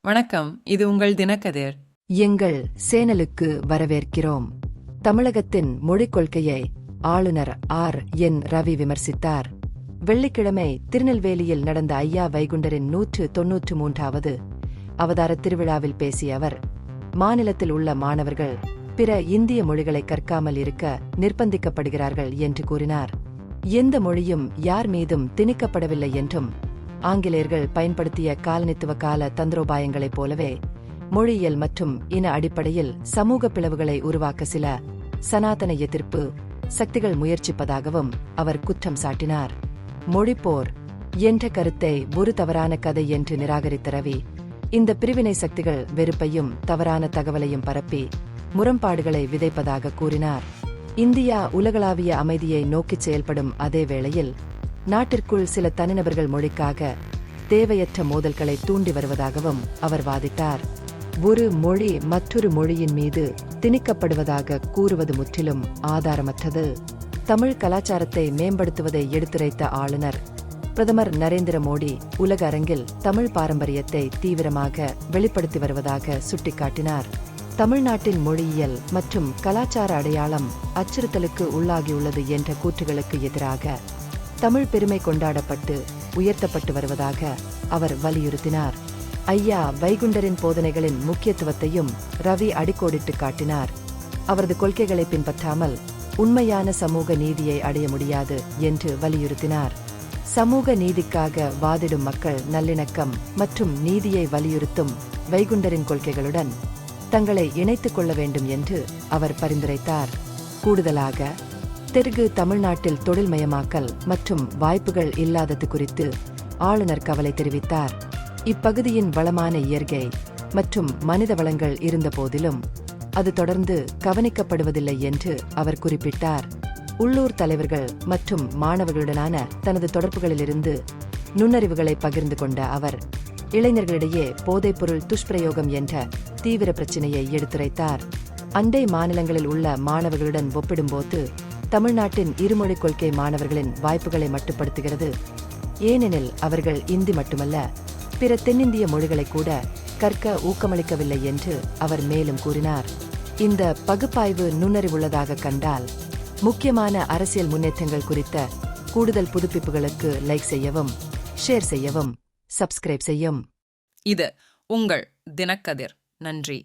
வணக்கம், இது உங்கள் தினக்கதிர். எங்கள் சேனலுக்கு வரவேற்கிறோம். தமிழகத்தின் மொழிக் கொள்கையை ஆளுநர் என். ரவி விமர்சித்தார். வெள்ளிக்கிழமை திருநெல்வேலியில் நடந்த ஐயா வைகுண்டரின் 193வது அவதார திருவிழாவில் பேசிய அவர், மாநிலத்தில் உள்ள மாணவர்கள் பிற இந்திய மொழிகளை கற்காமல் இருக்க நிர்பந்திக்கப்படுகிறார்கள் என்று கூறினார். எந்த மொழியும் யார் மீதும் திணிக்கப்படவில்லை என்றும், ஆங்கிலேயர்கள் பயன்படுத்திய காலனித்துவ கால தந்திரோபாயங்களைப் போலவே மொழியியல் மற்றும் இன அடிப்படையில் சமூக பிளவுகளை உருவாக்க சில சனாதன எதிர்ப்பு சக்திகள் முயற்சிப்பதாகவும் அவர் குற்றம் சாட்டினார். மொழிப்போர் என்ற கருத்தை ஒரு தவறான கதை என்று நிராகரித்த ரவி, இந்த பிரிவினை சக்திகள் வெறுப்பையும் தவறான தகவலையும் பரப்பி முரண்பாடுகளை விதைப்பதாக கூறினார். இந்தியா உலகளாவிய அமைதியை நோக்கிச் செயல்படும் அதே வேளையில் நாட்டிற்குள் சில தனிநபர்கள் மொழிக்காக தேவையற்ற மோதல்களை தூண்டி வருவதாகவும் அவர் வாதிட்டார். ஒரு மொழி மற்றொரு மொழியின் மீது திணிக்கப்படுவதாக கூறுவது முற்றிலும் ஆதாரமற்றது. தமிழ் கலாச்சாரத்தை மேம்படுத்துவதை எடுத்துரைத்த ஆளுநர், பிரதமர் நரேந்திர மோடி உலக அரங்கில் தமிழ் பாரம்பரியத்தை தீவிரமாக வெளிப்படுத்தி வருவதாக சுட்டிக்காட்டினார். தமிழ்நாட்டின் மொழியியல் மற்றும் கலாச்சார அடையாளம் அச்சுறுத்தலுக்கு உள்ளாகியுள்ளது என்ற கூற்றுகளுக்கு எதிராக தமிழ் பெருமை கொண்டாடப்பட்டு உயர்த்தப்பட்டு வருவதாக அவர் வலியுறுத்தினார். ஐயா வைகுண்டரின் போதனைகளின் முக்கியத்துவத்தையும் ரவி அடிக்கோடிட்டு காட்டினார். அவரது கொள்கைகளை பின்பற்றாமல் உண்மையான சமூக நீதியை அடைய முடியாது என்று வலியுறுத்தினார். சமூக நீதிக்காக வாதிடும் மக்கள் நல்லிணக்கம் மற்றும் நீதியை வலியுறுத்தும் வைகுண்டரின் கொள்கைகளுடன் தங்களை இணைத்துக் கொள்ள வேண்டும் என்று அவர் பரிந்துரைத்தார். கூடுதலாக தெற்கு தமிழ்நாட்டில் தொழில்மயமாக்கல் மற்றும் வாய்ப்புகள் இல்லாதது குறித்து ஆளுநர் கவலை தெரிவித்தார். இப்பகுதியின் வளமான இயற்கை மற்றும் மனித வளங்கள் இருந்த போதிலும் அது தொடர்ந்து கவனிக்கப்படுவதில்லை என்று அவர் குறிப்பிட்டார். உள்ளூர் தலைவர்கள் மற்றும் மாணவர்களுடனான தனது தொடர்புகளிலிருந்து நுண்ணறிவுகளை பகிர்ந்து கொண்ட அவர், இளைஞர்களிடையே போதைப்பொருள் துஷ்பிரயோகம் என்ற தீவிர பிரச்சினையை எடுத்துரைத்தார். அண்டை மாநிலங்களில் உள்ள மாணவர்களுடன் ஒப்பிடும்போது தமிழ்நாட்டின் இருமொழிக் கொள்கை மாணவர்களின் வாய்ப்புகளை மட்டுப்படுத்துகிறது. ஏனெனில் அவர்கள் இந்தி மட்டுமல்ல, பிற தென்னிந்திய மொழிகளை கூட கற்க ஊக்கமளிக்கவில்லை என்று அவர் மேலும் கூறினார். இந்த பகுப்பாய்வு நுண்ணறிவுள்ளதாக கண்டால் முக்கியமான அரசியல் முன்னேற்றங்கள் குறித்த கூடுதல் புதுப்பிப்புகளுக்கு லைக் செய்யவும், ஷேர் செய்யவும், சப்ஸ்கிரைப் செய்யும். இது உங்கள் தினக்கதிர். நன்றி.